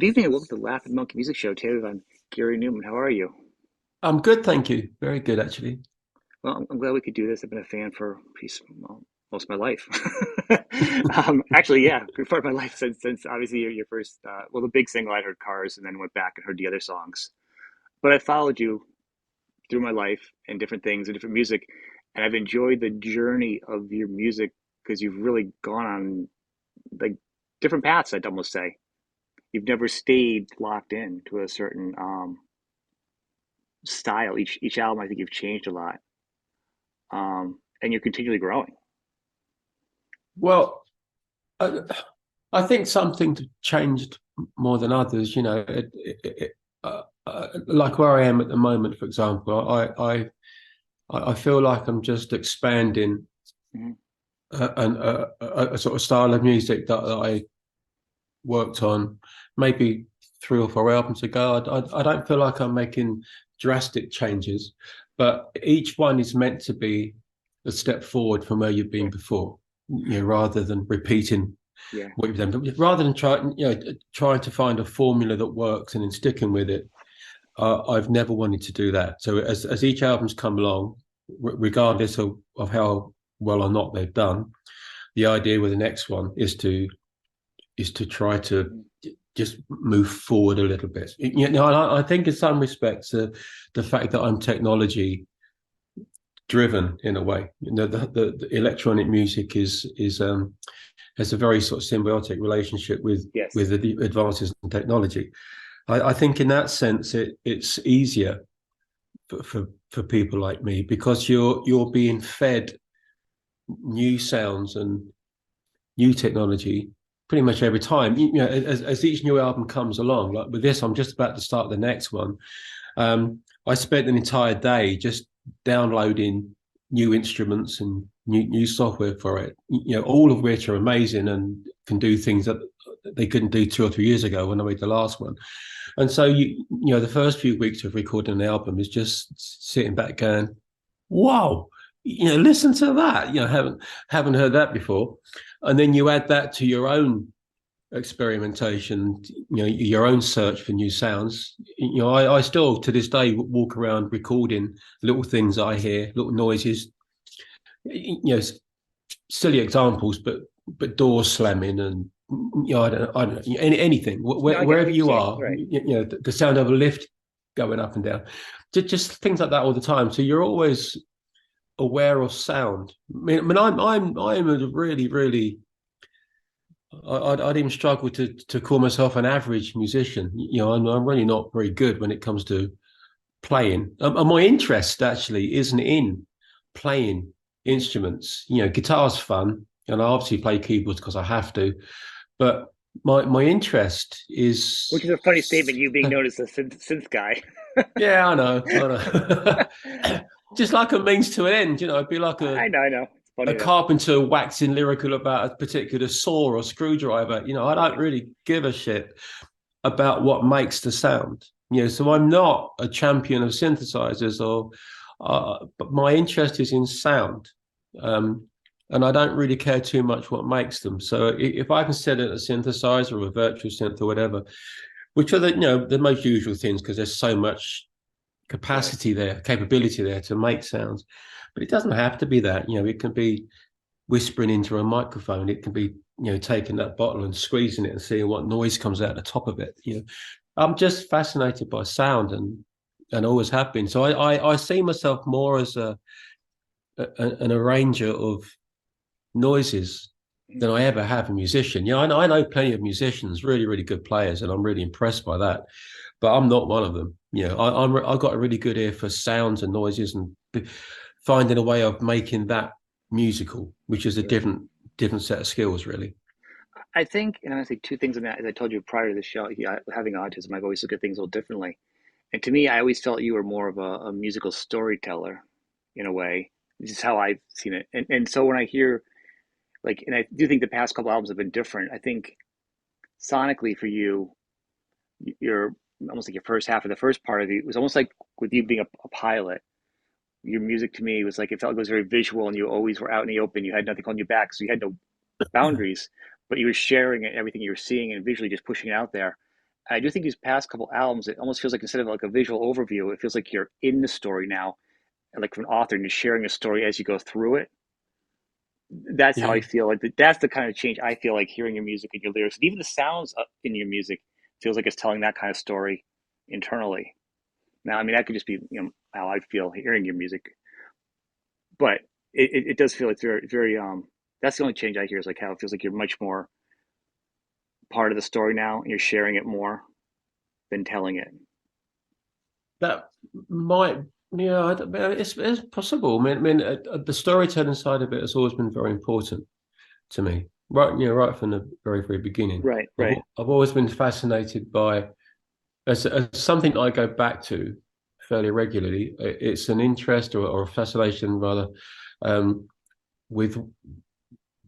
Good evening and welcome to the Laughing Monkey Music Show. Today I'm Gary Numan. How are you? I'm good, thank you. Very good, actually. Well, I'm glad we could do this. I've been a fan for well, most of my life. Actually, yeah, for part of my life since obviously your first, well, the big single I heard Cars and then went back and heard the other songs. But I followed you through my life and different things and different music, and I've enjoyed the journey of your music because you've really gone on like different paths, I'd almost say. You've never stayed locked in to a certain style. Each album, I think you've changed a lot, and you're continually growing. Well, I, I think something changed more than others. Like where I am at the moment, for example, I feel like I'm just expanding Hmm. a sort of style of music that I worked on maybe 3 or 4 albums ago. I don't feel like I'm making drastic changes, but each one is meant to be a step forward from where you've been Yeah, before, rather than repeating yeah, what you've done. But rather than trying to find a formula that works and then sticking with it. I've never wanted to do that. So as each album's come along, regardless of how well or not they've done, the idea with the next one is to try to mhm, just move forward a little bit. I think in some respects, the fact that I'm technology driven in a way, the electronic music is has a very sort of symbiotic relationship with yes, the advances in technology. I think in that sense, it's easier for people like me because you're being fed new sounds and new technology pretty much every time. As each new album comes along, like with this, I'm just about to start the next one. I spent an entire day just downloading new instruments and new software for it. All of which are amazing and can do things that they couldn't do 2 or 3 years ago when I made the last one. And so the first few weeks of recording an album is just sitting back going, "Wow, listen to that." Haven't heard that before, and then you add that to your own experimentation, your own search for new sounds. I still to this day walk around recording little things that I hear, little noises, silly examples, but doors slamming and I don't know anything no, I wherever get what you're you saying. are, Right. the sound of a lift going up and down, just things like that all the time. So you're always aware of sound. I mean, I'm a really really I'd even struggle to call myself an average musician. I'm really not very good when it comes to playing. And my interest actually isn't in playing Hmm. instruments. Guitar's fun, and I obviously play keyboards because I have to. But my interest Which is, is a funny statement, you being known as a synth guy. yeah, I know. Just like a means to an end. It'd be like I know. It's a funny though. carpenter waxing lyrical about a particular saw or screwdriver. I don't Right. really give a shit about what makes the sound. So I'm not a champion of synthesizers but my interest is in sound. Um, and I don't really care too much what makes them. So if I can set it a synthesizer or a virtual synth or whatever, which are the most usual things because there's so much Right. capacity there, capability there to make sounds. But it doesn't have to be that. It can be whispering into a microphone. It can be, taking that bottle and squeezing it and seeing what noise comes out the top of it. I'm just fascinated by sound and always have been. So I see myself more as an arranger of noises Mhm. than I ever have a musician. I know plenty of musicians, really, really good players, and I'm really impressed by that. But I'm not one of them. I've got a really good ear for sounds and noises and finding a way of making that musical, which is a Right. different set of skills, really. I think, and I think two things in that, as I told you prior to the show, yeah, having autism, I've always looked at things a little differently. And to me, I always felt you were more of a musical storyteller in a way. This is how I've seen it. And so when I hear and I do think the past couple albums have been different. I think sonically for you, you're almost like your first half of the first part of it was almost like with you being a pilot. Your music to me was like it felt like it was very visual, and you always were out in the open. You had nothing on your back, so you had no boundaries, but you were sharing it, everything you were seeing and visually just pushing it out there. I do think these past couple albums, it almost feels like instead of like a visual overview, it feels like you're in the story now, and like from an author, and you're sharing a story as you go through it. That's how Yeah. I feel. Like that's the kind of change I feel like hearing your music and your lyrics, and even the sounds in your music feels like it's telling that kind of story internally. Now, I mean, that could just be how I feel hearing your music, but it does feel like very. That's the only change I hear is like how it feels like you're much more part of the story now, and you're sharing it more than telling it. That might, yeah, it's possible. The storytelling side of it has always been very important to me. Right, right from the very beginning. Right, right. I've always been fascinated by as something I go back to fairly regularly. It's an interest or a fascination rather um, with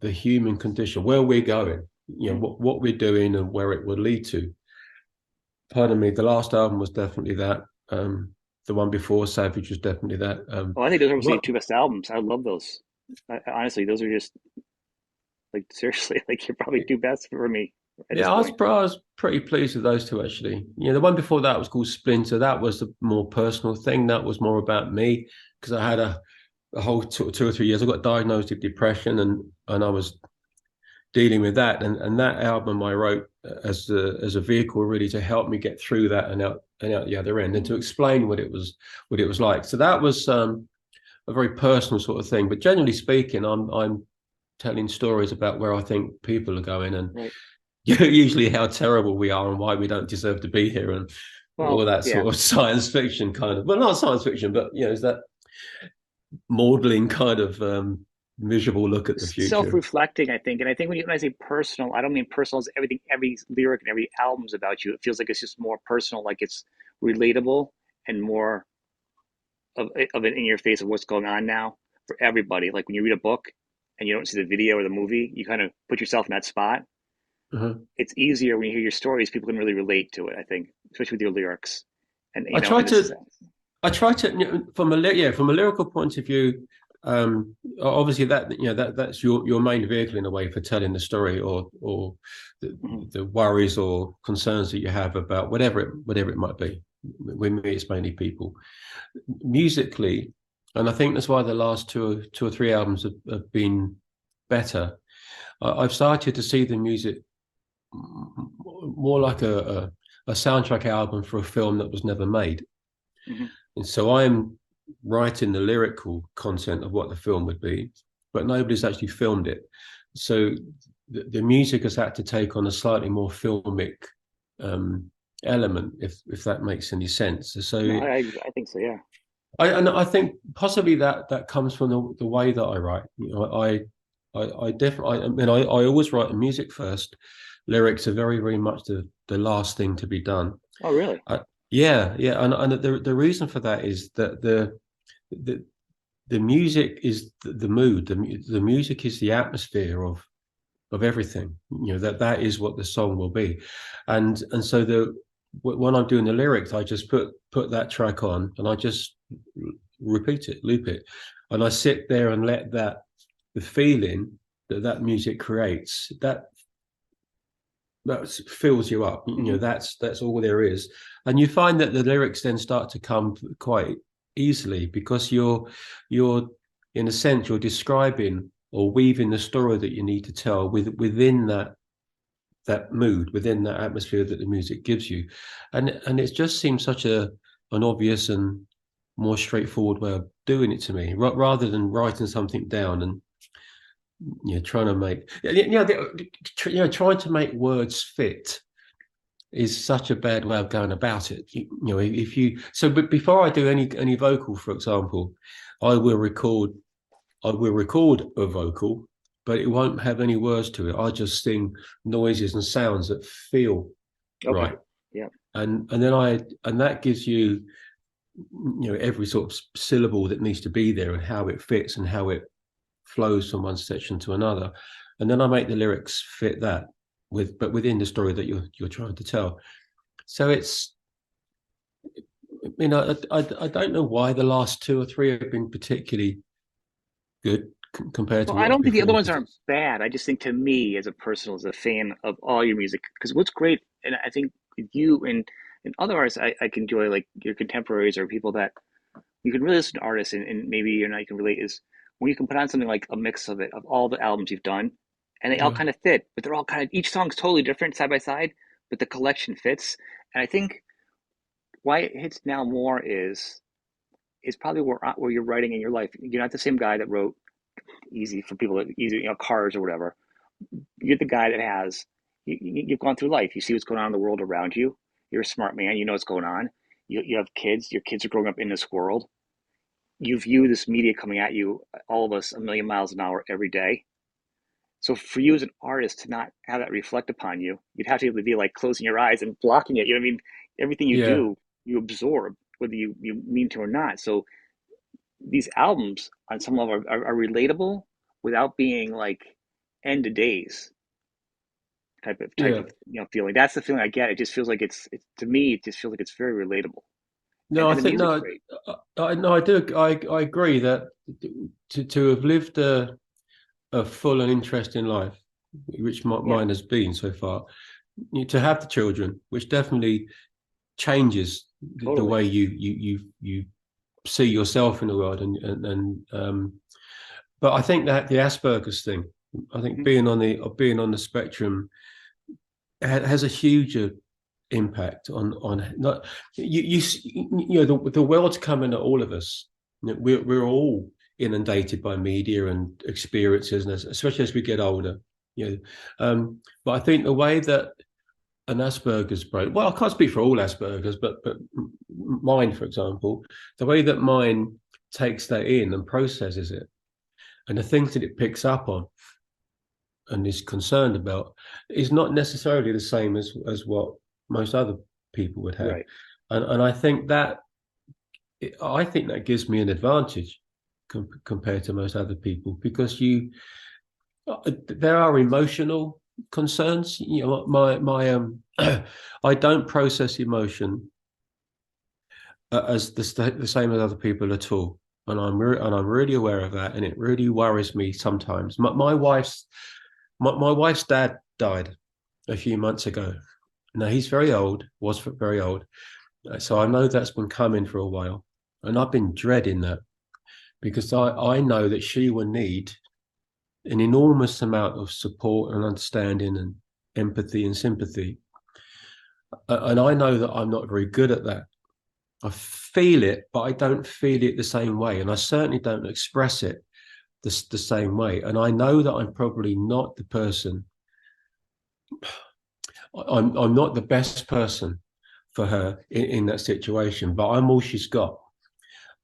the human condition, where we're going, Mm. what we're doing and where it will lead to. Pardon me, the last album was definitely that. The one before Savage was definitely that. Oh, I think those are obviously What? your two best albums. I love those. Honestly, those are just like seriously, like you're probably two best for me at this Yeah, point. I was pretty pleased with those two actually. The one before that was called Splinter. That was a more personal thing. That was more about me because I had a whole 2 or 3 years. I got diagnosed with depression and I was dealing with that. And that album I wrote as a vehicle really to help me get through that and out the other end and Mm. to explain what it was like. So that was a very personal sort of thing. But generally speaking, I'm telling stories about where I think people are going and Right. usually how terrible we are and why we don't deserve to be here and all Well, that yeah. sort of science fiction kind of, well, not science fiction, but is that maudlin kind of miserable look at the future. Self-reflecting, I think, and I think when I say personal, I don't mean personal as everything, every lyric and every album's about you. It feels like it's just more personal, like it's relatable and more of an in your face of what's going on now for everybody. Like when you read a book and you don't see the video or the movie, you kind of put yourself in that spot. Uh-huh. It's easier when you hear your stories; people can really relate to it. I think, especially with your lyrics, and I try and this is to I try to from a lyrical point of view. Obviously, that's your main vehicle in a way for telling the story, or mhm. the worries or concerns that you have about whatever it might be. With me, it's mainly people. Musically, and I think that's why the last two or three albums have been better. I've started to see the music more like a soundtrack album for a film that was never made. Mhm. And so I'm writing the lyrical content of what the film would be, but nobody's actually filmed it. So the music has had to take on a slightly more filmic um, element, if that makes any sense. No, So I think so. Yeah. I think possibly that comes from the way that I write. I definitely I always write the music first. Lyrics are very much the last thing to be done. Oh, really? Uh, yeah, and the reason for that is that the the music is the mood. The music is the atmosphere of everything. That is what the song will be, and so when I'm doing the lyrics, I just put that track on and I just repeat it, loop it, and I sit there and let the feeling that music creates that fills you up. Hmm. That's all there is, and you find that the lyrics then start to come quite easily because you're in a sense you're describing or weaving the story that you need to tell within that mood, within that atmosphere that the music gives you, and it just seems such an obvious and more straightforward way of doing it to me, rather than writing something down and trying to make trying to make words fit is such a bad way of going about it. If you so, but before I do any vocal, for example, I will record I will record a vocal, but it won't have any words to it. I just sing noises and sounds that feel Okay. right, Yeah. and that gives you every sort of syllable that needs to be there and how it fits and how it flows from one section to another, and then I make the lyrics fit that but within the story that you're trying to tell. So it's I don't know why the last two or three have been particularly good compared to Well, I what's don't think the other before ones because aren't it's bad. I just think to me, as a personal, as a fan of all your music, because what's great, and I think you and other artists I can enjoy, like your contemporaries or people that you can really listen to artists, and maybe you're not, you can relate, is when you can put on something like a mix of it, of all the albums you've done, and they all Yeah, kind of fit, but they're all kind of, each song's totally different side by side, but the collection fits. And I think why it hits now more is probably where you're writing in your life. You're not the same guy that wrote easy for people that easy, cars or whatever. You're the guy that has you've gone through life. You see what's going on in the world around you. You're a smart man. You know what's going on. You have kids. Your kids are growing up in this world. You view this media coming at you, all of us, a million miles an hour every day. So for you as an artist to not have that reflect upon you, you'd have to be like closing your eyes and blocking it. You know what I mean? Everything you yeah, do, you absorb, whether you mean to or not. So these albums on some level are relatable without being like end of days type yeah. of feeling. That's the feeling I get. It just feels like it's to me. It just feels like it's very relatable, No, I and the think music's no, great. no, I do. I agree that to have lived a full and interesting life, which Yeah, mine has been so far, to have the children, which definitely changes the totally. way you see yourself in the world, but I think that the Asperger's thing, I think Hmm. being on the spectrum has a huge impact on not you know the world's coming at all of us. We're all inundated by media and experiences, and especially as we get older. You know, but I think the way that an Asperger's brain, well, I can't speak for all Asperger's, but mine, for example, the way that mine takes that in and processes it, and the things that it picks up on and is concerned about is not necessarily the same as what most other people would have. Right. And I think that gives me an advantage compared to most other people because there are emotional concerns. You know, my I don't process emotion as the same as other people at all. And I'm really aware of that, and it really worries me sometimes. My wife's dad died a few months ago. Now he's very old, was very old, so I know that's been coming for a while, and I've been dreading that because I know that she will need an enormous amount of support and understanding and empathy and sympathy, and I know that I'm not very good at that. I feel it, but I don't feel it the same way, and I certainly don't express it the same way. And I know that I'm probably not the person. I'm not the best person for her in that situation, but I'm all she's got.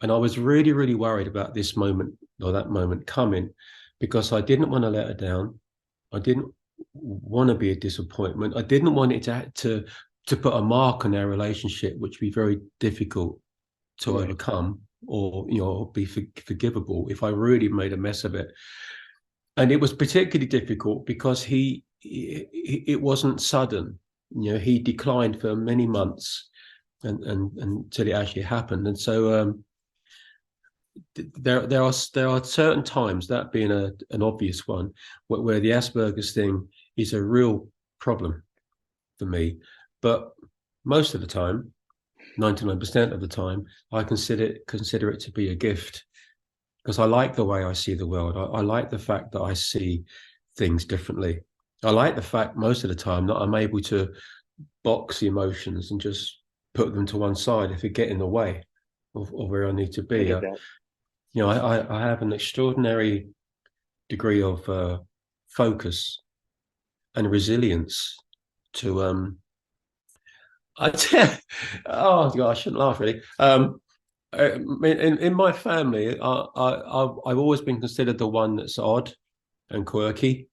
And I was really, really worried about this moment or that moment coming because I didn't want to let her down. I didn't want to be a disappointment. I didn't want it to put a mark on our relationship, which would be very difficult to Right. overcome or be forgivable if I really made a mess of it. And it was particularly difficult because it wasn't sudden. You know, he declined for many months and until it actually happened. And so there are certain times, that being an obvious one, where the Asperger's thing is a real problem for me. But most of the time, 99% of the time, I consider it to be a gift because I like the way I see the world. I like the fact that I see things differently. I like the fact most of the time that I'm able to box emotions and just put them to one side if they get in the way of where I need to I be. get that. I have an extraordinary degree of focus and resilience to I oh god, I shouldn't laugh really. In my family, I've always been considered the one that's odd and quirky,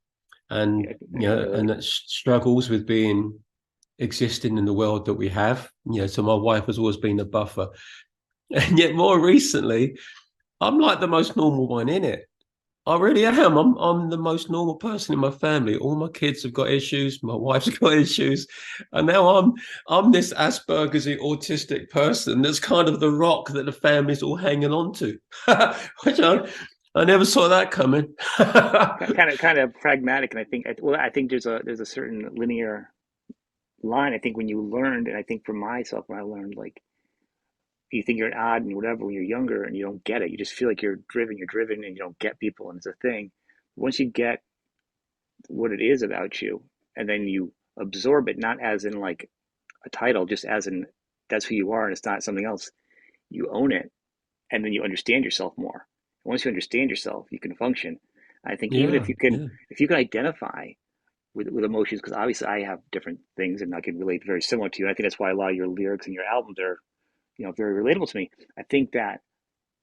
and I can relate. and that struggles with being existing in the world that we have. So my wife has always been a buffer, and yet more recently, I'm like the most normal one in it. I really am. I'm the most normal person in my family. All my kids have got issues. My wife's got issues, and now I'm this Asperger's autistic person that's kind of the rock that the family's all hanging on to, which I never saw that coming. Kind of pragmatic, and I think, well, I think there's a certain linear line. I think when you learned, and I think for myself, when I learned, like, you think you're an odd and whatever when you're younger and you don't get it. You just feel like you're driven and you don't get people and it's a thing. Once you get what it is about you and then you absorb it, not as in like a title, just as in that's who you are and it's not something else, you own it and then you understand yourself more. And once you understand yourself, you can function. I think even Yeah, yeah, if you can identify with emotions, because obviously I have different things and I can relate very similar to you. And I think that's why a lot of your lyrics and your albums are, very relatable to me. I think that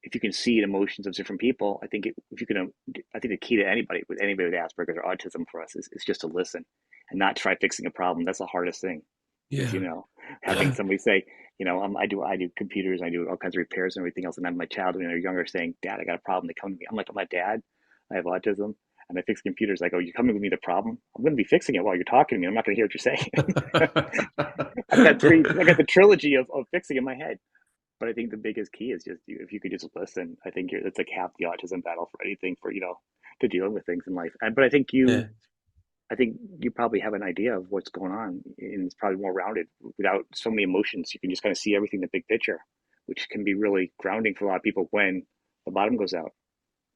if you can see the emotions of different people, I think if you can, I think the key to anybody with Asperger's or autism for us is just to listen and not try fixing a problem. That's the hardest thing. Is yeah. having somebody say, I do computers, I do all kinds of repairs and everything else, and I'm my child when they're younger saying, "Dad, I got a problem." They come to me. I'm like, "I'm my dad. I have autism." And I fix computers. I go, "You coming with me the problem? I'm going to be fixing it while you're talking to me. I'm not going to hear what you're saying." I got the trilogy of fixing in my head. But I think the biggest key is just if you could just listen. I think it's like half the autism battle for anything for to dealing with things in life. But Yeah, I think you probably have an idea of what's going on, and it's probably more rounded without so many emotions. You can just kind of see everything, the big picture, which can be really grounding for a lot of people when the bottom goes out.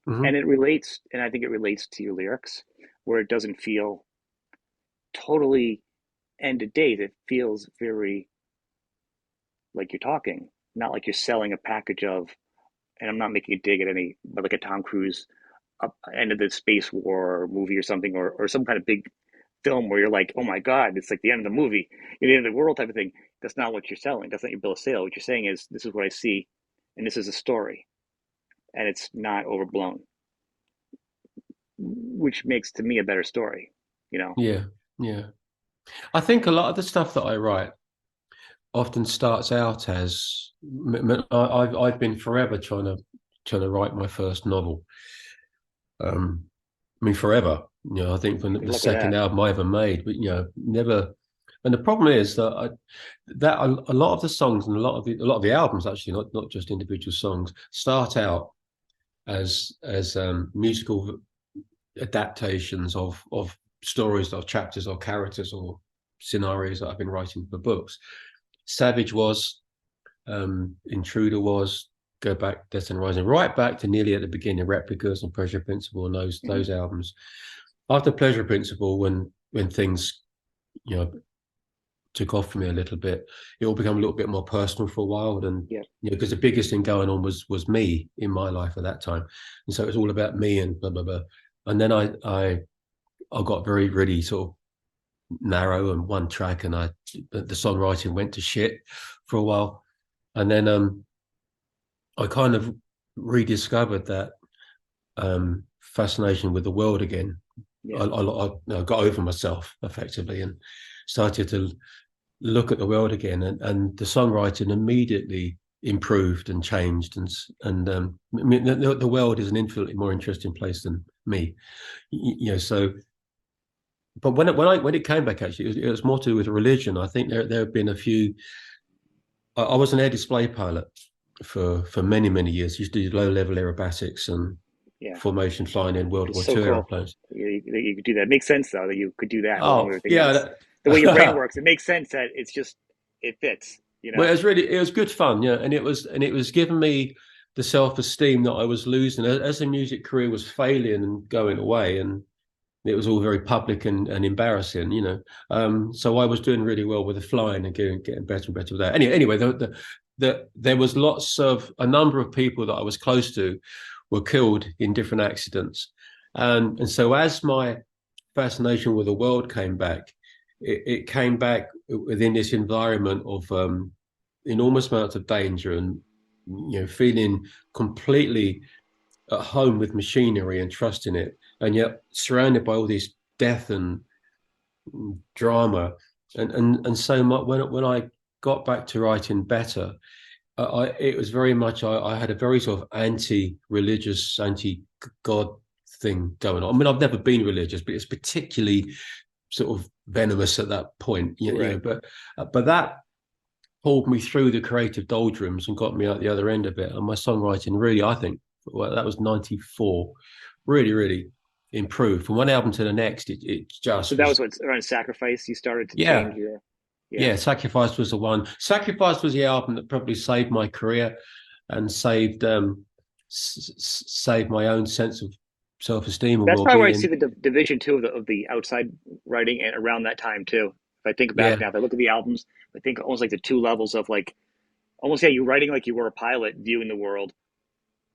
And hmm, it relates, and I think it relates to your lyrics, where it doesn't feel totally end of date. It feels very like you're talking, not like you're selling a package of. And I'm not making a dig at any, but like a Tom Cruise end of the space war movie or something, or some kind of big film where you're like, oh my God, it's like the end of the movie, the end of the world type of thing. That's not what you're selling. That's not your bill of sale. What you're saying is, this is what I see, and this is a story, and it's not overblown, which makes to me a better story, you know? yeah, yeah. I think a lot of the stuff that I write often starts out as I've been forever trying to write my first novel. I mean, forever. I think from Good the luck with second that. album I ever made, but never. And the problem is that a lot of the songs and a lot of the albums actually, not just individual songs, start out as musical adaptations of stories or chapters or characters or scenarios that I've been writing for books. Savage was, Intruder was, go back, Death and Rising, right back to nearly at the beginning, Replicas and Pleasure Principle and those Mm-hmm. those albums. After Pleasure Principle, when things you know took off for me a little bit, it all became a little bit more personal for a while. And Yeah. because the biggest thing going on was me in my life at that time, and so it was all about me and blah blah blah. And then I got very really sort of narrow and one track, and the songwriting went to shit for a while, and then I kind of rediscovered that fascination with the world again. Yeah. I got over myself effectively and started to look at the world again, and the songwriting immediately improved and changed, and I mean, the world is an infinitely more interesting place than me, So, but when it came back, actually, it was more to do with religion. I think there have been a few. I was an air display pilot for many years. Used to do low level aerobatics and Yeah. formation flying in World It's War so II cool. airplanes. You could do that. It makes sense though that you could do that along with Oh everything else. yeah, The way your brain works, it makes sense that it fits. well, it was good fun, yeah, and it was giving me the self esteem that I was losing as the music career was failing and going away, and it was all very public and embarrassing. So I was doing really well with the flying and getting better and better with that. Anyway, there was a number of people that I was close to were killed in different accidents, and so as my fascination with the world came back, it came back within this environment of enormous amounts of danger and feeling completely at home with machinery and trusting it, and yet surrounded by all this death and drama. And so when I got back to writing better, it was very much I had a very sort of anti-religious, anti-God thing going on. I mean, I've never been religious, but it's particularly sort of venomous at that point. Right. But that pulled me through the creative doldrums and got me out the other end of it. And my songwriting really, I think, well, that was 94, really improved. From one album to the next, it So just that was was, what around sacrifice you started to yeah, change your. Yeah. Yeah, Sacrifice was the one. Sacrifice was the album that probably saved my career and saved my own sense of self-esteem and That's probably where I see well-being. the division too of the outside writing and around that time too. If I think back Yeah, now, if I look at the albums, I think almost like the two levels of like almost, yeah, you writing like you were a pilot viewing the world,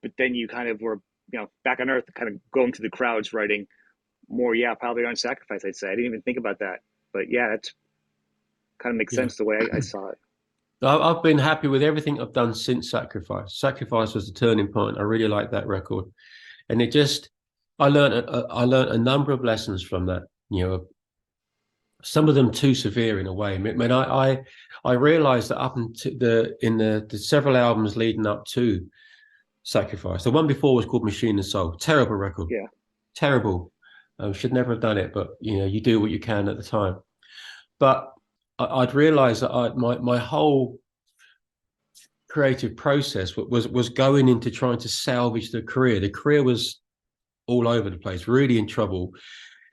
but then you kind of were, back on Earth, kind of going to the crowds writing more. Yeah, probably on Sacrifice. I'd say I didn't even think about that, but yeah, that's kind of makes yeah. sense the way I saw it. I've been happy with everything I've done since Sacrifice. Sacrifice was the turning point. I really like that record, and it just I learned a number of lessons from that. You know, some of them too severe in a way. I mean, I realized that up until the several albums leading up to Sacrifice, the one before was called Machine and Soul. Terrible record, Yeah, terrible. Should never have done it, but you do what you can at the time. But I'd realized that my whole creative process was going into trying to salvage the career. The career was all over the place, really in trouble.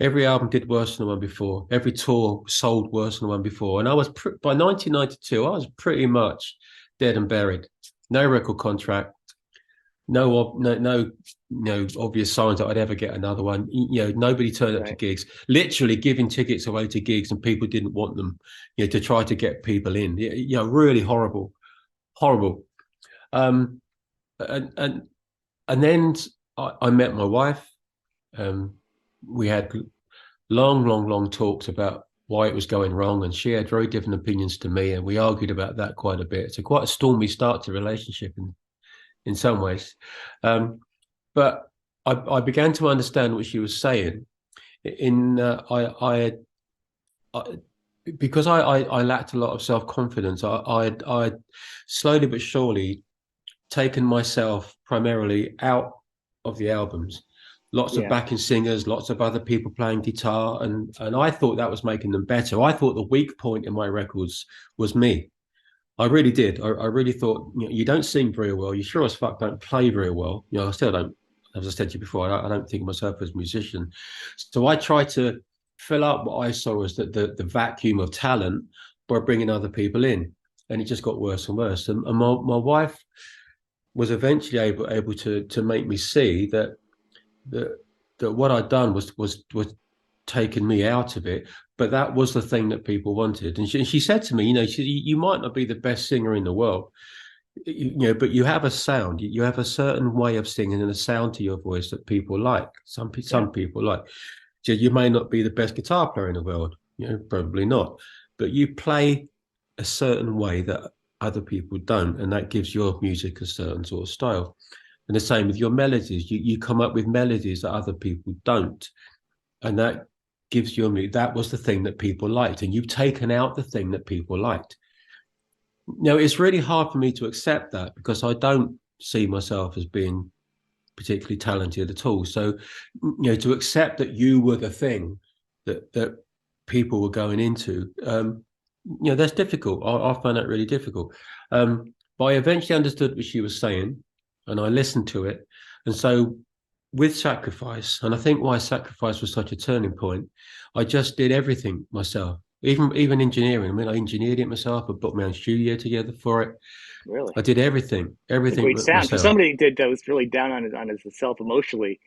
Every album did worse than the one before. Every tour sold worse than the one before. And I was by 1992, I was pretty much dead and buried. No record contract, no obvious signs that I'd ever get another one. Nobody turned up to right. gigs. Literally giving tickets away to gigs, and people didn't want them. To try to get people in. Really horrible, horrible. Um, and and and then I met my wife. Um, we had long, long, long talks about why it was going wrong, and she had very different opinions to me, and we argued about that quite a bit. So quite a stormy start to relationship in some ways, but I began to understand what she was saying. In I because I lacked a lot of self confidence. I slowly but surely taken myself primarily out of the albums. Lots of Yeah, backing singers, lots of other people playing guitar, and I thought that was making them better. I thought the weak point in my records was me. I really did. I really thought you don't sing very well. You sure as fuck don't play very well. I still don't. As I said to you before, I don't think of myself as a musician. So I tried to fill up what I saw as the vacuum of talent by bringing other people in, and it just got worse and worse. And my wife was eventually able to make me see that that what I'd done was taking me out of it, but that was the thing that people wanted. And she said to me, you might not be the best singer in the world, but you have a sound, you have a certain way of singing and a sound to your voice that people like. yeah, Some people like. So you may not be the best guitar player in the world, probably not, but you play a certain way that other people don't, and that gives your music a certain sort of style. And the same with your melodies. You come up with melodies that other people don't, and that gives you that was the thing that people liked, and you've taken out the thing that people liked. It's really hard for me to accept that because I don't see myself as being particularly talented at all. So, to accept that you were the thing that people were going into, that's difficult. I find that really difficult. But I eventually understood what she was saying, and I listened to it. And so, with Sacrifice, and I think why Sacrifice was such a turning point, I just did everything myself. Even engineering. I mean, I engineered it myself. I put my own studio together for it. really. I did everything, It's a great sound for myself. somebody that was really down on his self emotionally.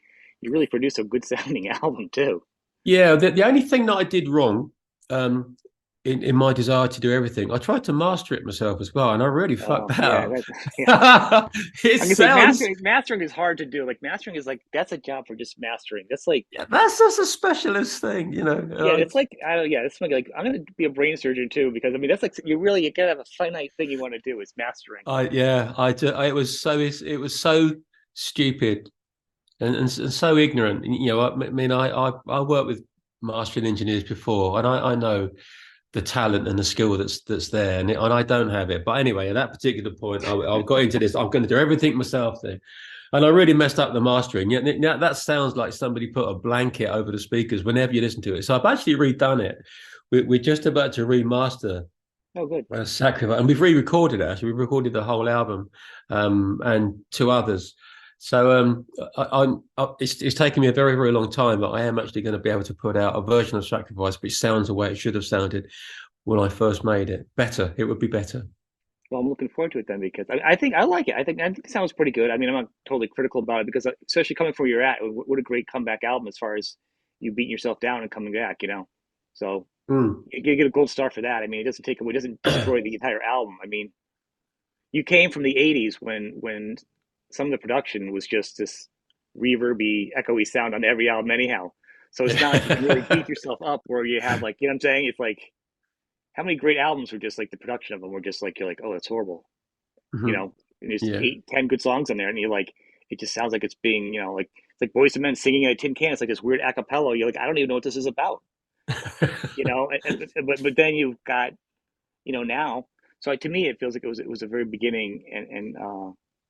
You really produced a good sounding album too. Yeah, the only thing that I did wrong, um, in my desire to do everything, I tried to master it myself as well, and I really fucked Oh that yeah, up. that yeah. It I'm gonna say sounds, mastering is hard to do. Like mastering is like that's a job for just mastering. That's like yeah, that's just a specialist thing. yeah, it's like I don't yeah, it's like I'm gonna be a brain surgeon too because I mean that's like you gotta have a finite thing you want to do is mastering. it was it was so stupid and so ignorant. I mean, I worked with mastering engineers before, and I know the talent and the skill that's there, and I don't have it. But anyway, at that particular point, I got into this. I'm going to do everything myself there, and I really messed up the mastering. Yeah, that sounds like somebody put a blanket over the speakers whenever you listen to it. So I've actually redone it. We're just about to remaster Oh, good. Sacrifice, and we've re-recorded it. Actually, we've recorded the whole album, and two others. So it's taken me a very, very long time, but I am actually going to be able to put out a version of Sacrifice which sounds the way it should have sounded when I first made it. Better, it would be better. Well, I'm looking forward to it then because I think I like it. I think it sounds pretty good. I mean, I'm not totally critical about it because especially coming from where you're at, what a great comeback album as far as you beating yourself down and coming back, you know. So Mm. you get a gold star for that. I mean, it doesn't take away, it doesn't destroy the entire album. I mean, you came from the '80s when some of the production was just this reverby, echoey sound on every album, anyhow. So it's not like you can really beat yourself up where you have like, you know what I'm saying? It's like how many great albums were just like the production of them were just like you're like, oh, that's horrible, you Hmm. know. And there's Yeah. 8, 10 good songs on there, and you're like, it just sounds like it's being, you know, like it's like Boys and Men singing in a tin can. It's like this weird a cappella. You're like, I don't even know what this is about, you know. But then you've got, you know, now. So to me, it feels like it was a very beginning and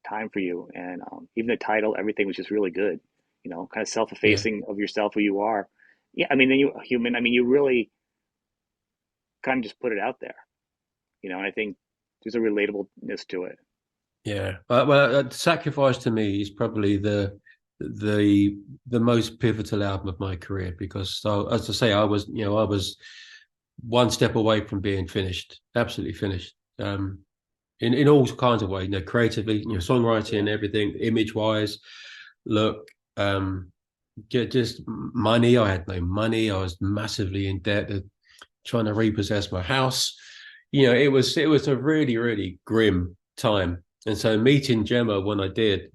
time for you, and even the title, everything was just really good. You know, kind of Yeah. self-effacing of yourself, who you are. Yeah, I mean, then you human. I mean, you really kind of just put it out there, you know. And I think there's a relatableness to it. Yeah. Well, Sacrifice to me is probably the the most pivotal album of my career because, so, as I say, I was one step away from being finished, absolutely finished. In all kinds of ways, creatively, songwriting, Yeah, everything, image wise, look, just money. I had no money. I was massively in debt, trying to repossess my house. It was a really, really grim time. And so meeting Gemma when I did,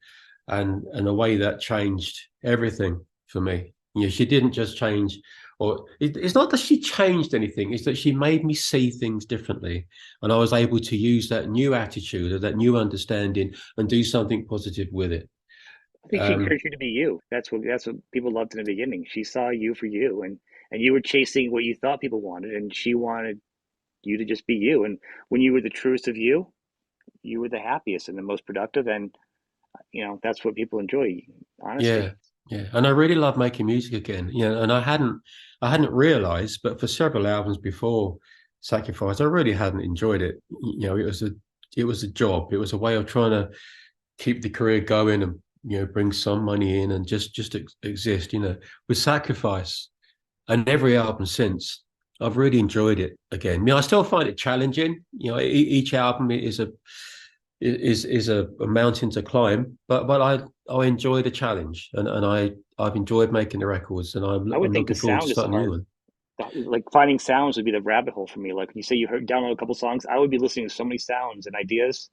and the way that changed everything for me. She didn't just change, or it's not that she changed anything, it's that she made me see things differently. And I was able to use that new attitude or that new understanding and do something positive with it. I think she Um, encouraged you to be you. That's what people loved in the beginning. She saw you for you, and you were chasing what you thought people wanted, and she wanted you to just be you. And when you were the truest of you, you were the happiest and the most productive, and you know that's what people enjoy, yeah, honesty. yeah. And I really love making music again. And I hadn't realized, but for several albums before Sacrifice, I really hadn't enjoyed it. It was a job. It was a way of trying to keep the career going and bring some money in and just exist. With Sacrifice and every album since, I've really enjoyed it again. I still find it challenging. Each album is a mountain to climb, but I enjoy the challenge, and I've enjoyed making the records, and I'm I would I'm think the looking forward to sound is the starting a new hard. one. Like finding sounds would be the rabbit hole for me. Like when you say you heard download a couple songs, I would be listening to so many sounds and ideas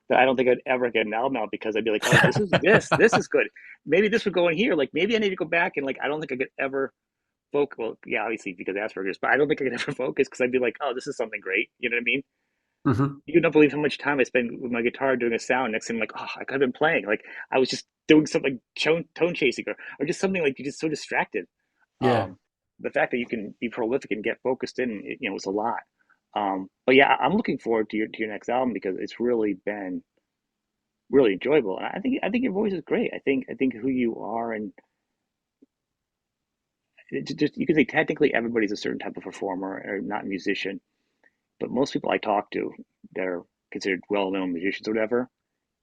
that I don't think I'd ever get an album out because I'd be like, oh, this is good. Maybe this would go in here. Like maybe I need to go back and like I don't think I could ever focus. Well, yeah, obviously because Asperger's, but I don't think I could ever focus because I'd be like, oh, this is something great. You know what I mean? Hmm. You don't believe how much time I spend with my guitar doing a sound. Next thing, I'm like, oh, I could have been playing. Like I was just doing something tone chasing or just something like you're just so distracted. Yeah. Um, the fact that you can be prolific and get focused in, you know, it's a lot. But yeah, I'm looking forward to your next album because it's really been really enjoyable. And I think your voice is great. I think who you are and just you can say technically everybody's a certain type of performer or not a musician, but most people I talk to that are considered well-known musicians or whatever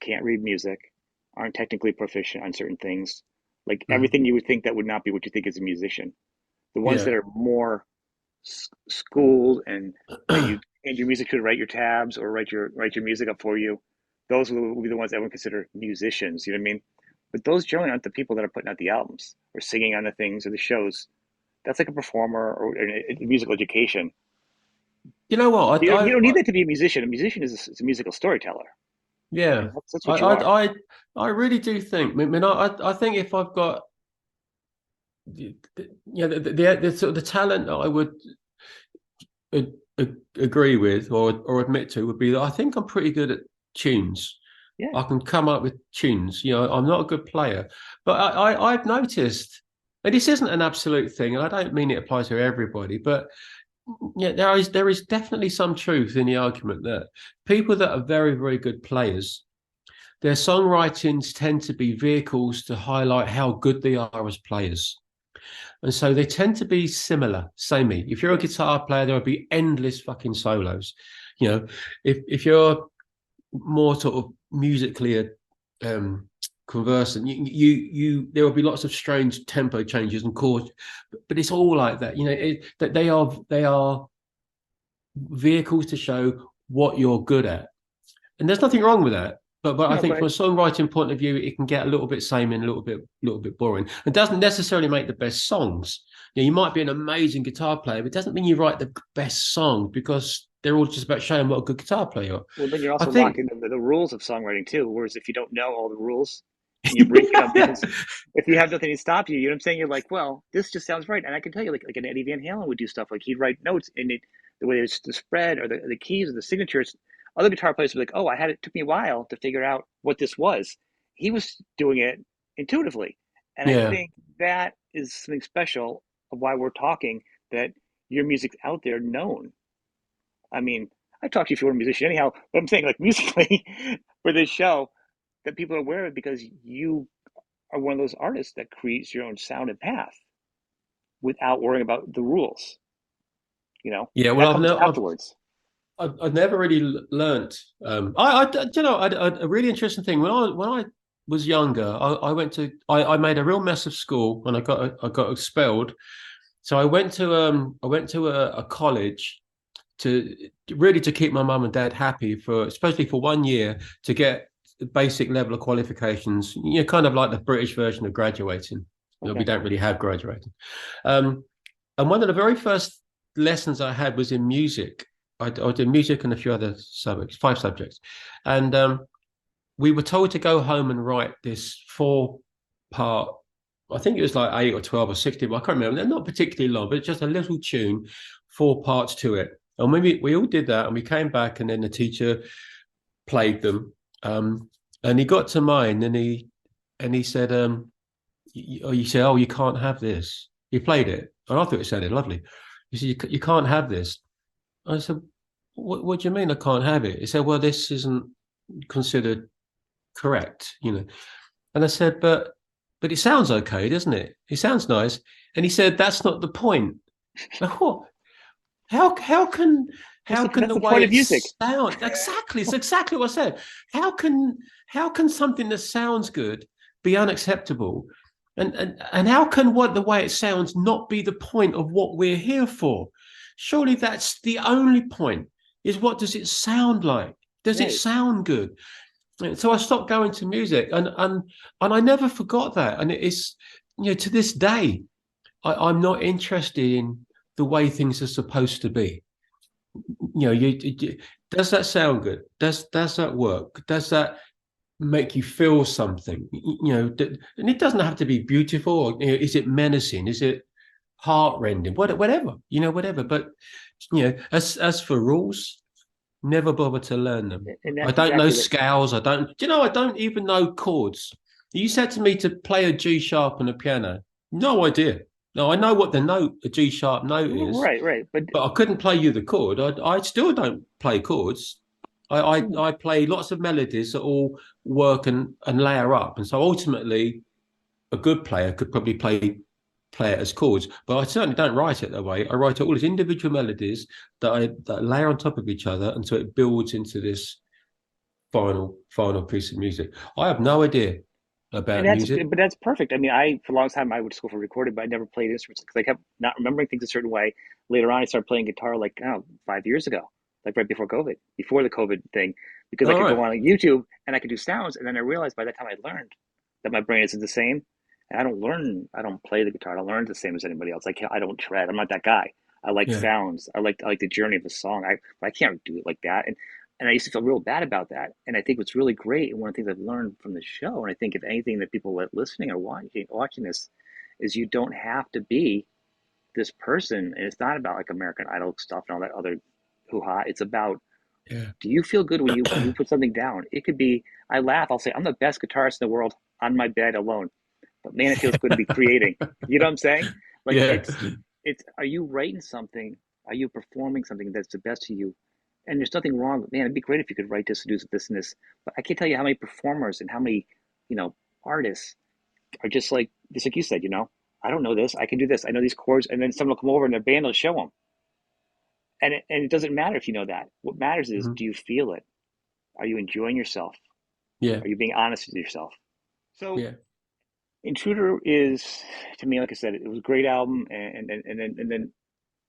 can't read music, aren't technically proficient on certain things. Like Hmm. everything you would think that would not be what you think is a musician. The ones that Yeah. are more schooled and that you and your music should write your tabs or write your music up for you. Those will be the ones that would consider musicians. You know what I mean? But those generally aren't the people that are putting out the albums or singing on the things or the shows. That's like a performer or a musical education. You know what? You don't need that to be a musician. A musician is a musical storyteller, Yeah. and that's I, what you are. I, I, I really do think. I think if I've got the sort of the talent that I would a, agree with or admit to would be that I think I'm pretty good at tunes. Yeah, I can come up with tunes. I'm not a good player, but I've noticed, and this isn't an absolute thing, and I don't mean it applies to everybody, but yeah, there is definitely some truth in the argument that people that are very, very good players, their songwritings tend to be vehicles to highlight how good they are as players. And so they tend to be similar, samey. If you're a yeah. guitar player, there'll be endless fucking solos. You know, if you're more sort of musically um, conversant, there will be lots of strange tempo changes and chords, but it's all like that. That they are vehicles to show what you're good at. And there's nothing wrong with that. But I No, think but from a songwriting point of view, it can get a little bit samey and a little bit boring. It doesn't necessarily make the best songs. You might be an amazing guitar player, but it doesn't mean you write the best song because they're all just about showing what a good guitar player you are. well, then you're I also locked think, into the rules of songwriting too. Whereas if you don't know all the rules and you're breaking them because if you have nothing to stop you, you know what I'm saying? You're like, well, this just sounds right. And I can tell you, like an Eddie Van Halen would do stuff like he'd write notes and the way it's the spread or the keys or the signatures. Other guitar players would be like, oh, it took me a while to figure out what this was. He was doing it intuitively. And I yeah, think that is something special of why we're talking that your music's out there known. I mean, I talk to you if you were a musician anyhow, but I'm saying like musically for this show that people are aware of because you are one of those artists that creates your own sound and path without worrying about the rules. You know, yeah. Well, that comes afterwards. I've never really learnt. You know, a really interesting thing when I was younger, I made a real mess of school when I got expelled. So I went to a college to really to keep my mum and dad happy for especially for 1 year to get the basic level of qualifications. You know, kind of like the British version of graduating. You know, we Okay. don't really have graduating. Um, and one of the very first lessons I had was in music. I did music and a few other subjects, 5 subjects, and we were told to go home and write this 4 part. I think it was like 8 or 12 or 16, but I can't remember. They're not particularly long, but it's just a little tune, 4 parts to it. And when we all did that, and we came back, and then the teacher played them, and he got to mine, and he said, you said, oh, you can't have this. He played it, and I thought it sounded lovely. He said, you can't have this. I said, what do you mean I can't have it? He said, well, this isn't considered correct, you know. And I said, but it sounds okay, doesn't it? It sounds nice. And he said, that's not the point. Oh, how can That's the the point way of it music. sound exactly? It's exactly what I said. How can something that sounds good be unacceptable? And how can what the way it sounds not be the point of what we're here for? Surely that's the only point. Is what does it sound like? Does it Right. sound good? So I stopped going to music, and I never forgot that. And it's to this day, I'm not interested in the way things are supposed to be. Does that sound good? Does that work? Does that make you feel something? And it doesn't have to be beautiful. Or, is it menacing? Is it heartrending? Whatever, whatever. But as for rules, never bother to learn them. And I that's don't know exactly the, scales. I don't. Do you know? I don't even know chords. You said to me to play a G sharp on a piano. No idea. No, I know what a G sharp note is, right, right. But but I couldn't play you the chord. I still don't play chords. I play lots of melodies that all work and layer up. And so ultimately, a good player could probably play it as chords, but I certainly don't write it that way. I write it all as individual melodies that layer on top of each other, and so it builds into this final piece of music. I have no idea and about that's music. but that's perfect. I mean, I for a long time I went to school for recording, but I never played instruments because I kept not remembering things a certain way. Later on, I started playing guitar like 5 years ago, like right before COVID, before the COVID thing, because I All could go right. on YouTube and I could do sounds, and then I realized by that time I learned that my brain isn't the same, and I don't play the guitar, I don't learn the same as anybody else. I don't tread, I'm not that guy. I like Yeah. sounds, I like the journey of a song. I can't do it like that, and I used to feel real bad about that. And I think what's really great, and one of the things I've learned from the show, and I think if anything that people listening or watching this, is you don't have to be this person, and it's not about like American Idol stuff and all that other hoo ha. It's about, Yeah. do you feel good when you put something down? It could be, I laugh, I'll say I'm the best guitarist in the world on my bed alone, but man, it feels good to be creating. You know what I'm saying? Like Yeah. it's are you writing something? Are you performing something that's the best of you? And there's nothing wrong with, man, it'd be great if you could write this and do this and this. But I can't tell you how many performers and how many, you know, artists are just like you said, I don't know this. I can do this. I know these chords. And then someone will come over and their band will show them. And it doesn't matter if you know that. What matters is, Mhm. do you feel it? Are you enjoying yourself? Yeah. Are you being honest with yourself? So Yeah. Intruder is, to me, like I said, it was a great album. And then,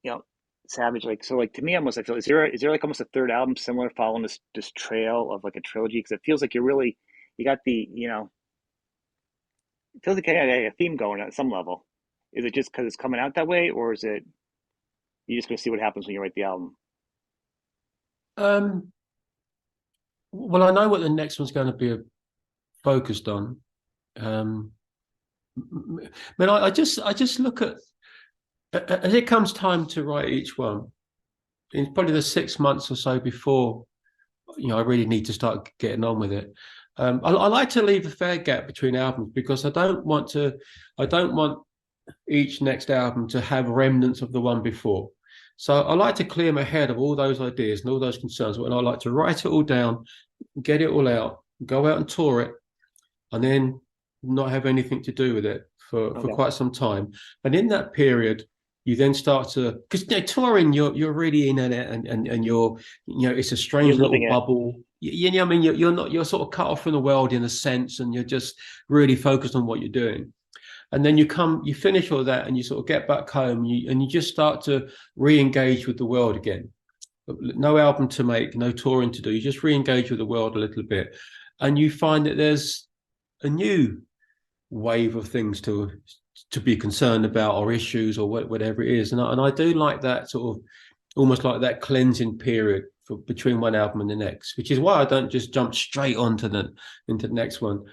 you know, Savage, like so, like to me, almost I feel is there like almost a third album similar, following this trail of like a trilogy? Because it feels like you're really you got the it feels like you got a theme going at some level. Is it just because it's coming out that way, or is it you just gonna see what happens when you write the album? Um, well, I know what the next one's going to be focused on. Um, I mean, I just look at as it comes time to write each one. In probably the 6 months or so before, I really need to start getting on with it. I like to leave a fair gap between albums because I don't want each next album to have remnants of the one before. So I like to clear my head of all those ideas and all those concerns, and I like to write it all down, get it all out, go out and tour it, and then not have anything to do with it for Okay, quite some time. And in that period, you then start to because touring, you're really in it, and it's a you're strange little living it. bubble. Know what I mean, you're not you're sort of cut off from the world in a sense, and you're just really focused on what you're doing. And then you finish all that, and you sort of get back home, and you just start to re-engage with the world again. No album to make, no touring to do. You just re-engage with the world a little bit, and you find that there's a new wave of things to be concerned about or issues or whatever it is. And I do like that sort of almost like that cleansing period between one album and the next, which is why I don't just jump straight onto the into the next one.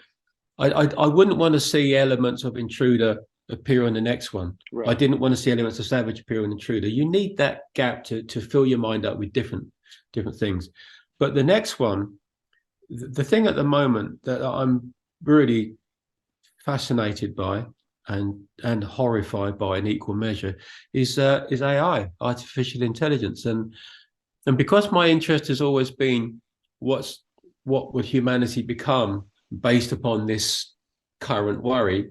I wouldn't want to see elements of Intruder appear on the next one. I Right. didn't want to see elements of Savage appear on Intruder. You need that gap to fill your mind up with different things. But the next one, the thing at the moment that I'm really fascinated by and horrified by in equal measure is AI, artificial intelligence, and because my interest has always been what's what would humanity become based upon this current worry.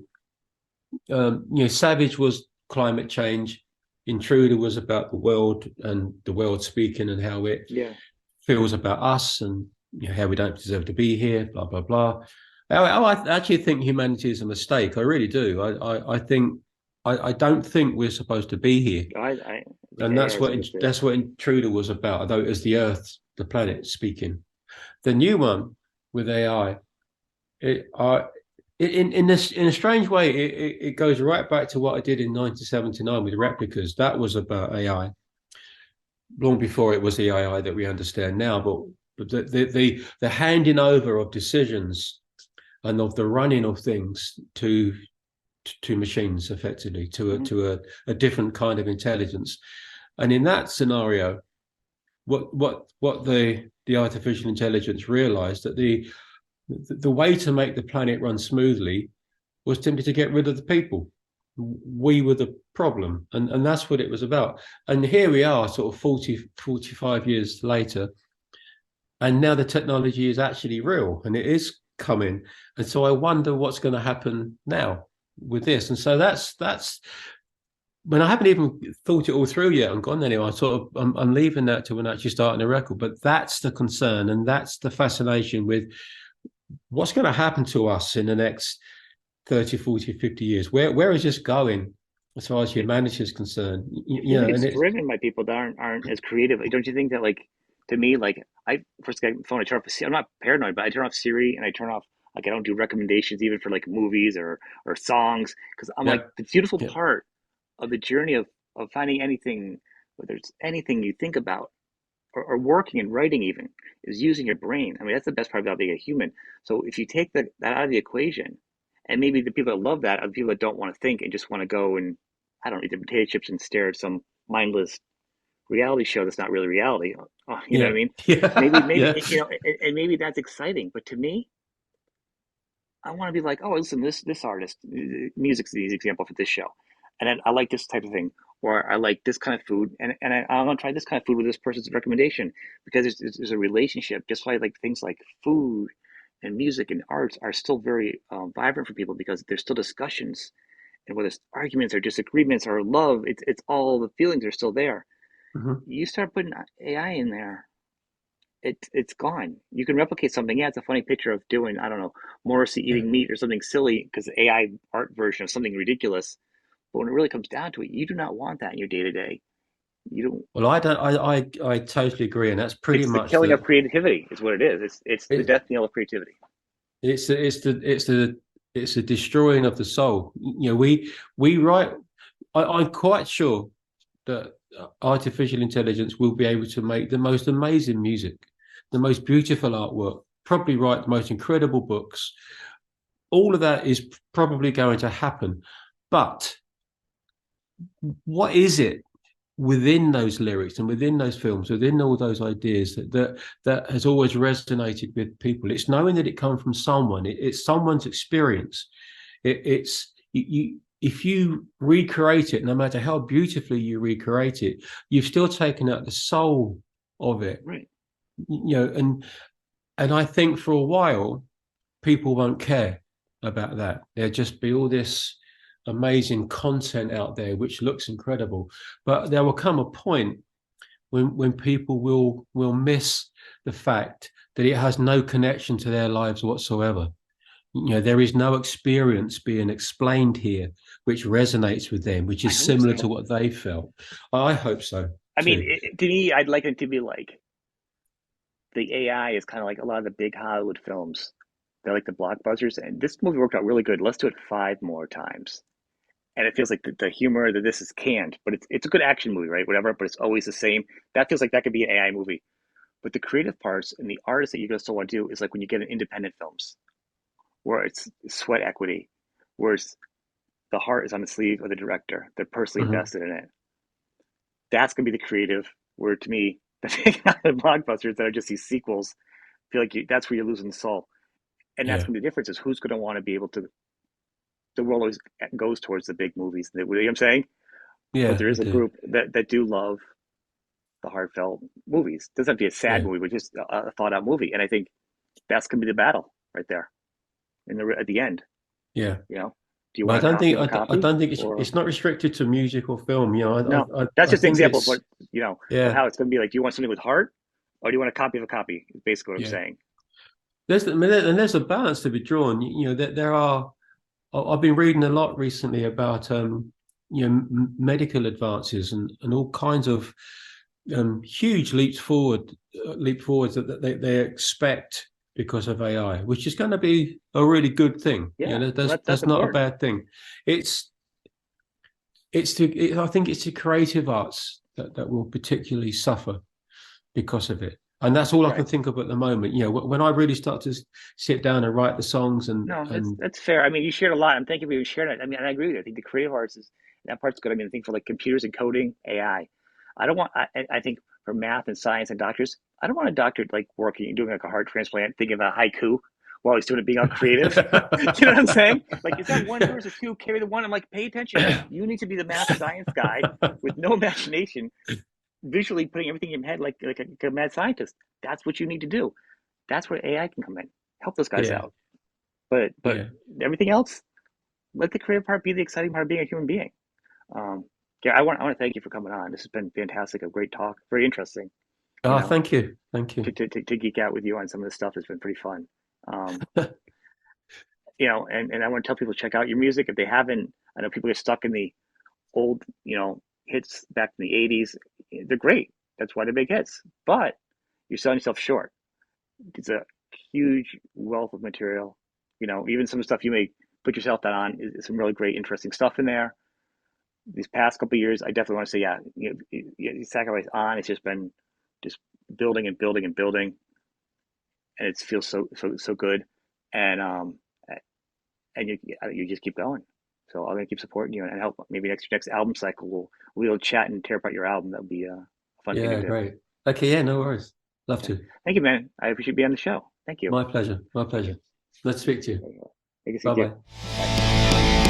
Savage was climate change. Intruder was about the world and the world speaking and how it Yeah. feels about us and how we don't deserve to be here. Blah blah blah. I actually think humanity is a mistake. I really do. I think I don't think we're supposed to be here, I think and AI is a good fit. that's what Intruder was about. Although it was the Earth, the planet speaking. The new one with AI, it, I, in this in a strange way, it goes right back to what I did in 1979 with replicas. That was about AI long before it was the AI that we understand now. But the handing over of decisions and of the running of things to machines, effectively Hmm. a different kind of intelligence. And in that scenario, what the artificial intelligence realized that the way to make the planet run smoothly was simply to get rid of the people. We were the problem, and that's what it was about. And here we are sort of 45 years later, and now the technology is actually real and it is coming. And so I wonder what's going to happen now with this. And so that's when I haven't even thought it all through yet and gone anywhere. I'm leaving that to when actually starting a record. But that's the concern, and that's the fascination with what's going to happen to us in the next 30, 40, 50 years. Where is this going as far as humanity is concerned? It seems like And it's it's driven by people that aren't as creative. Like, don't you think that, like, to me, like, I first get the phone, I turn off I'm not paranoid, but I turn off Siri and I turn off, like, I don't do recommendations even for like movies or songs, because I'm yeah, like, the beautiful yeah. part of the journey of finding anything, whether it's anything you think about or working and writing even, is using your brain. I mean, that's the best part about being a human. So if you take that out of the equation, and maybe the people that love that are the people that don't want to think and just want to go and, I don't know, eat their potato chips and stare at some mindless reality show that's not really reality. You know what I Yeah, mean? yeah, Maybe yeah. and maybe that's exciting. But to me, I want to be like, oh, listen, this artist, music's the example for this show, and then I like this type of thing, or I like this kind of food, and I want to try this kind of food with this person's recommendation, because there's a relationship. Just like things like food and music and arts are still very vibrant for people because there's still discussions, and whether it's arguments or disagreements or love, it's all the feelings are still there. Mhm. You start putting AI in there, it's gone. You can replicate something. Yeah, it's a funny picture of doing, I don't know, Morrissey Yeah. eating meat or something silly because AI art version of something ridiculous. But when it really comes down to it, you do not want that in your day to day. You don't. Well, I don't. I totally agree, and that's pretty It's the much killing of the. creativity, is what it is. It's the It, death knell of creativity. it's the destroying of the soul. We write. I'm quite sure that artificial intelligence will be able to make the most amazing music, the most beautiful artwork, probably write the most incredible books. All of that is probably going to happen, but what is it within those lyrics and within those films, within all those ideas that has always resonated with people? It's knowing that it comes from someone. It's someone's experience. It's you. If you recreate it, no matter how beautifully you recreate it, you've still taken out the soul of it. Right. And I think for a while people won't care about that. There'll just be all this amazing content out there which looks incredible, but there will come a point when people will miss the fact that it has no connection to their lives whatsoever. There is no experience being explained here which resonates with them, which I is hope similar to so. what they felt. I hope so I mean, too. to me, I'd like it to be like the AI is kind of like a lot of the big Hollywood films. They're like the blockbusters, and this movie worked out really good. Let's do it 5 more times. And it feels like the humor that this is canned, but it's a good action movie, right? Whatever, but it's always the same. That feels like that could be an AI movie. But the creative parts and the artists that you just still want to do is like when you get in independent films where it's sweat equity, where it's, the heart is on the sleeve of the director. They're personally Mhm. invested in it. That's gonna be the creative. Where to me, the blockbusters that are just these sequels feel like that's where you're losing the soul. And that's Yeah, gonna be the difference is who's gonna want to be able to. The world always goes towards the big movies. You know what I'm saying? But yeah, there I is a do. group that do love the heartfelt movies. It doesn't have to be a sad Yeah, movie, but just a thought out movie. And I think that's gonna be the battle right there at the end. yeah. You know, do you But want a copy of a I copy don't think or it's not restricted to music or film. no? That's I just an think example of it's what of yeah, how it's going to be. Like, do you want something with heart, or do you want a copy of a copy? Is basically what I'm yeah. saying. I mean, and there's a balance to be drawn. There are. I've been reading a lot recently about medical advances and all kinds of huge leap forwards that they expect because of AI, which is going to be a really good thing. Yeah, well, that's That's not a important. bad thing. It's I think it's the creative arts that will particularly suffer because of it. And that's all I can Right. think of at the moment. When I really start to sit down and write the songs No, that's and that's fair. I mean, you shared a lot. I'm thank you for you sharing it. I mean, and I agree with you. I think the creative arts is that part's good. I mean, I think for like computers and coding, AI. I don't want. I think for math and science and doctors, I don't want a doctor like working doing like a heart transplant, thinking about haiku while he's doing it, being all creative. You know what I'm saying? Like, is that one verse or two? Carry the one. I'm like, pay attention. You need to be the math science guy with no imagination, visually putting everything in your head like a mad scientist. That's what you need to do. That's where AI can come in. Help those guys yeah, out. But yeah. everything else, let the creative part be the exciting part of being a human being. Um, yeah, I want to thank you for coming on. This has been fantastic. A great talk. Very interesting. You Oh, know, thank you. Thank to you. to geek out with you on some of this stuff has been pretty fun. Um, and I want to tell people to check out your music if they haven't. I know people get stuck in the old, hits back in the '80s. They're great. That's why they're big hits. But you're selling yourself short. It's a huge wealth of material. Even some stuff you may put yourself down on is some really great, interesting stuff in there. These past couple of years, I definitely want to say, yeah, Sacrifice on. It's just been just building and building and building, and it feels so good. And you just keep going. So I'm gonna keep supporting you and help. Maybe next album cycle we'll chat and tear apart your album. That would be a fun thing to Yeah, do. great. Okay, yeah, no worries. Love Okay. to. Thank you, man. I appreciate being on the show. Thank you. My pleasure. My Thank you. pleasure. Let's speak to you. Thank you. See Bye you. bye. Bye.